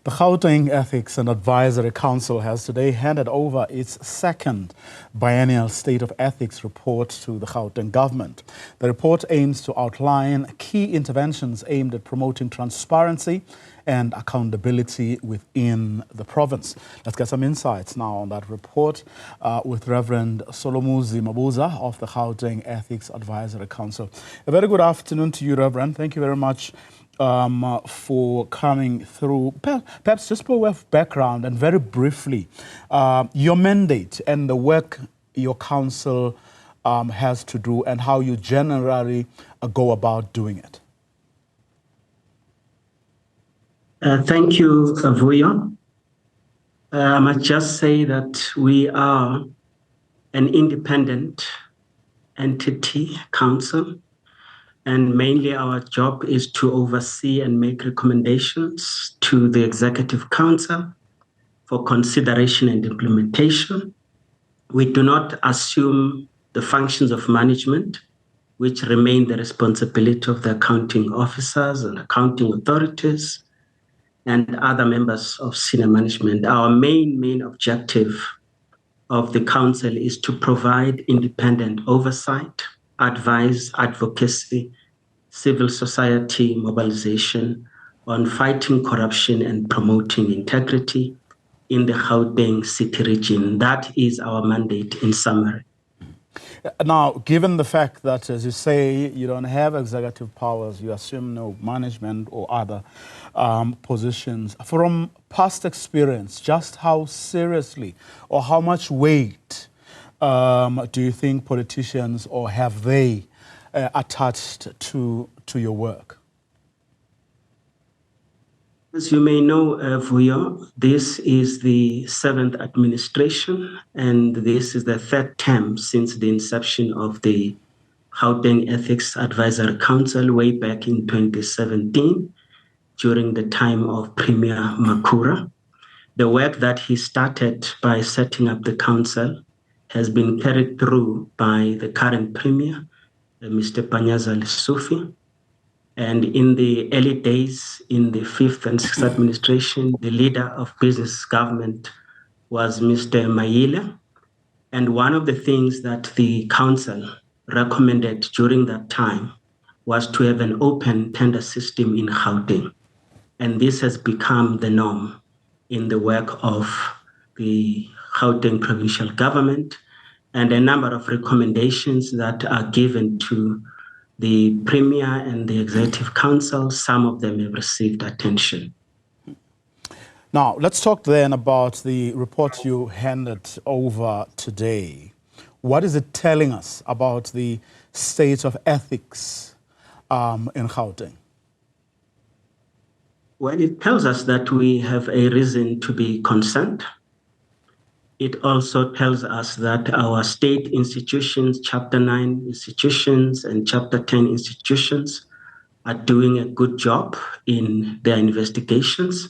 The Gauteng Ethics and Advisory Council has today handed over its second biennial State of Ethics report to the Gauteng government. The report aims to outline key interventions aimed at promoting transparency and accountability within the province. Let's get some insights now on that report with Reverend Solomuzi Mabuza of the Gauteng Ethics Advisory Council. A very good afternoon to you, Reverend. Thank you very much for coming through. Perhaps just by way of background and very briefly, your mandate and the work your council has to do and how you generally go about doing it. Thank you, Vuyo. I must just say that we are an independent entity council, and mainly our job is to oversee and make recommendations to the Executive Council for consideration and implementation. We do not assume the functions of management, which remain the responsibility of the accounting officers and accounting authorities and other members of senior management. Our main objective of the council is to provide independent oversight, advice, advocacy, civil society mobilization on fighting corruption and promoting integrity in the Gauteng city region. That is our mandate in summary. Now, given the fact that, as you say, you don't have executive powers, you assume no management or other positions, from past experience, just how seriously or how much weight do you think politicians, or have they attached to your work? As you may know, Vuyo, this is the 7th administration, and this is the 3rd term since the inception of the Gauteng Ethics Advisory Council way back in 2017, during the time of Premier Makura. The work that he started by setting up the council has been carried through by the current Premier, Mr. Panyaza Lesufi. And in the early days, in the 5th and 6th administration, the leader of business government was Mr. Mayile. And one of the things that the council recommended during that time was to have an open tender system in Gauteng. And this has become the norm in the work of the Gauteng provincial government, and a number of recommendations that are given to the Premier and the Executive Council. Some of them have received attention. Now, let's talk then about the report you handed over today. What is it telling us about the state of ethics in Gauteng? Well, it tells us that we have a reason to be concerned. It also tells us that our state institutions, Chapter 9 institutions and Chapter 10 institutions, are doing a good job in their investigations.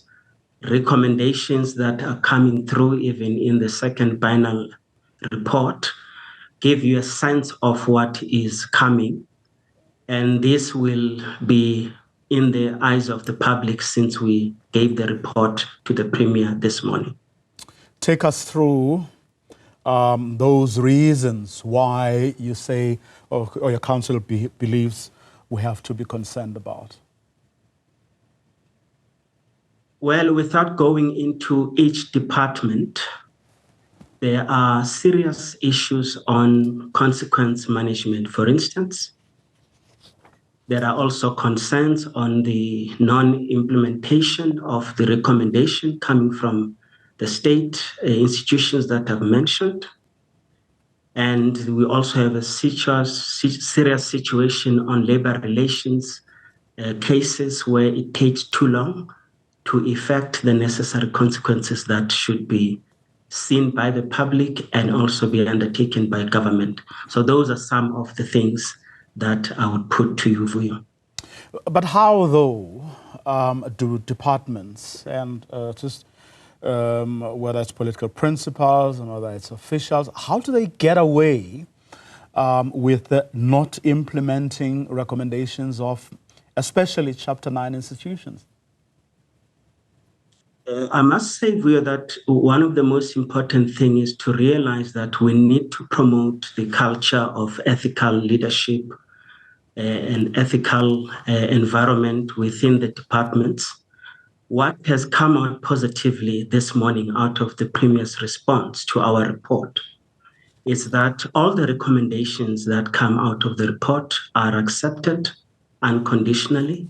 Recommendations that are coming through even in the second biennial report give you a sense of what is coming. And this will be in the eyes of the public since we gave the report to the Premier this morning. Take us through those reasons why you say, or your council believes we have to be concerned about. Well, without going into each department, there are serious issues on consequence management, for instance. There are also concerns on the non-implementation of the recommendation coming from the state institutions that I've mentioned. And we also have a serious situation on labor relations cases where it takes too long to effect the necessary consequences that should be seen by the public and also be undertaken by government. So those are some of the things that I would put to you, Vuyo. But how, though, do departments and whether it's political principals and whether it's officials, how do they get away with not implementing recommendations of especially Chapter 9 institutions? I must say, Vuyo, that one of the most important things is to realize that we need to promote the culture of ethical leadership and ethical environment within the departments. What has come out positively this morning out of the Premier's response to our report is that all the recommendations that come out of the report are accepted unconditionally.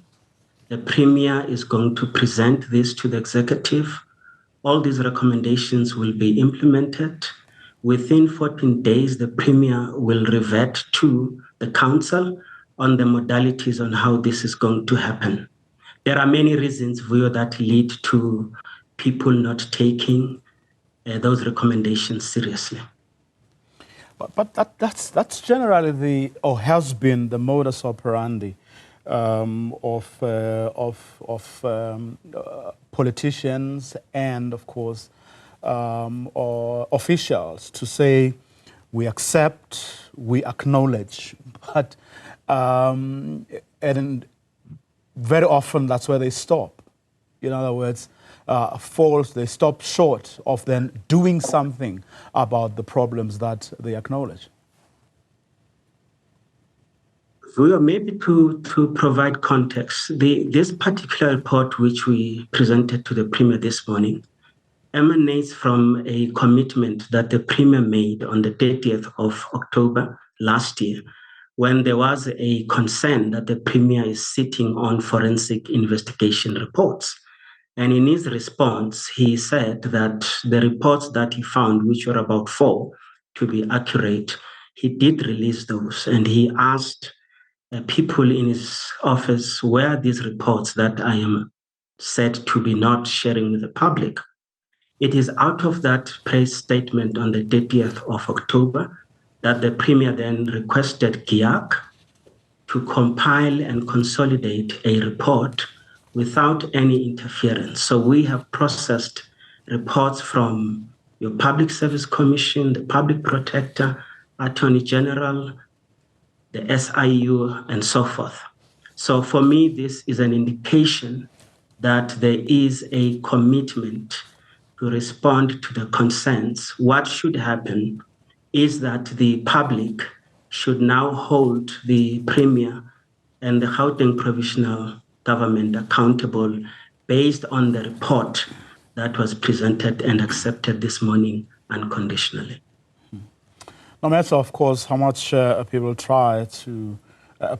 The Premier is going to present this to the executive. All these recommendations will be implemented. Within 14 days, the Premier will revert to the Council on the modalities on how this is going to happen. There are many reasons, Vuyo, that lead to people not taking those recommendations seriously. But that's generally or has been the modus operandi of politicians and, of course, or officials to say we accept, we acknowledge, but and very often that's where they stop. In other words, they stop short of then doing something about the problems that they acknowledge. Maybe to provide context, this particular report which we presented to the Premier this morning emanates from a commitment that the Premier made on the 30th of October last year, when there was a concern that the Premier is sitting on forensic investigation reports. And in his response, he said that the reports that he found, which were about 4, to be accurate, he did release those. And he asked people in his office, where are these reports that I am said to be not sharing with the public? It is out of that press statement on the 30th of October that the Premier then requested GIAC to compile and consolidate a report without any interference. So we have processed reports from your Public Service Commission, the Public Protector, Attorney General, the SIU, and so forth. So for me, this is an indication that there is a commitment to respond to the concerns. What should happen is that the public should now hold the Premier and the Gauteng Provisional Government accountable based on the report that was presented and accepted this morning unconditionally. No matter, of course, how much people try to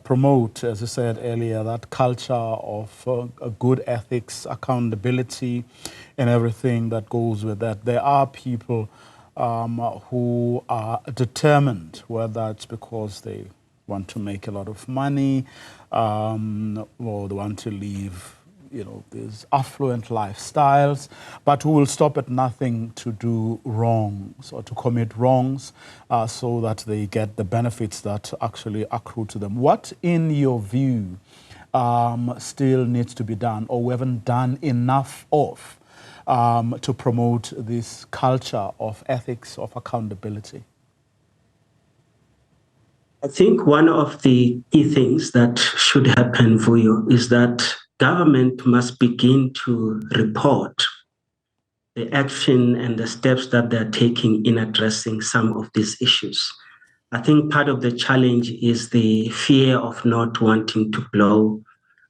promote, as you said earlier, that culture of good ethics, accountability, and everything that goes with that. There are people who are determined, whether it's because they want to make a lot of money or they want to live, these affluent lifestyles, but who will stop at nothing to do wrongs or to commit wrongs so that they get the benefits that actually accrue to them. What, in your view, still needs to be done, or we haven't done enough of, to promote this culture of ethics, of accountability? I think one of the key things that should happen, Vuyo, is that government must begin to report the action and the steps that they're taking in addressing some of these issues. I think part of the challenge is the fear of not wanting to blow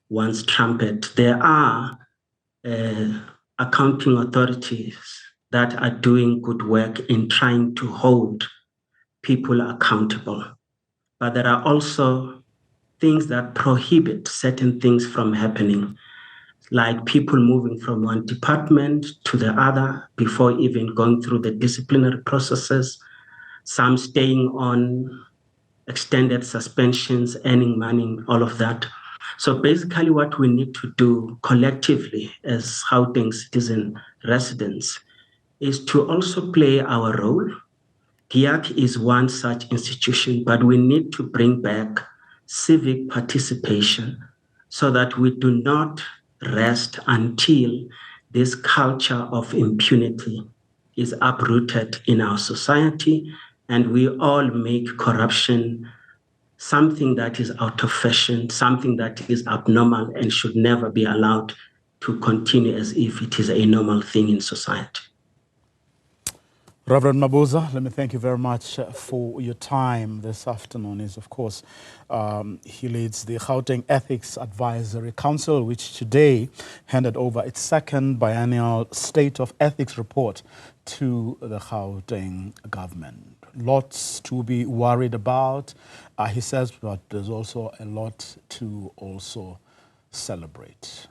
one's trumpet. There are accounting authorities that are doing good work in trying to hold people accountable. But there are also things that prohibit certain things from happening, like people moving from one department to the other before even going through the disciplinary processes, some staying on extended suspensions, earning money, all of that. So basically what we need to do collectively as Gauteng citizen residents is to also play our role. GIAC is one such institution, but we need to bring back civic participation so that we do not rest until this culture of impunity is uprooted in our society and we all make corruption something that is out of fashion, something that is abnormal and should never be allowed to continue as if it is a normal thing in society. Reverend Mabuza, let me thank you very much for your time this afternoon. Is of course, he leads the Gauteng Ethics Advisory Council, which today handed over its second biennial State of Ethics report to the Gauteng government. Lots to be worried about, he says, but there's also a lot to also celebrate.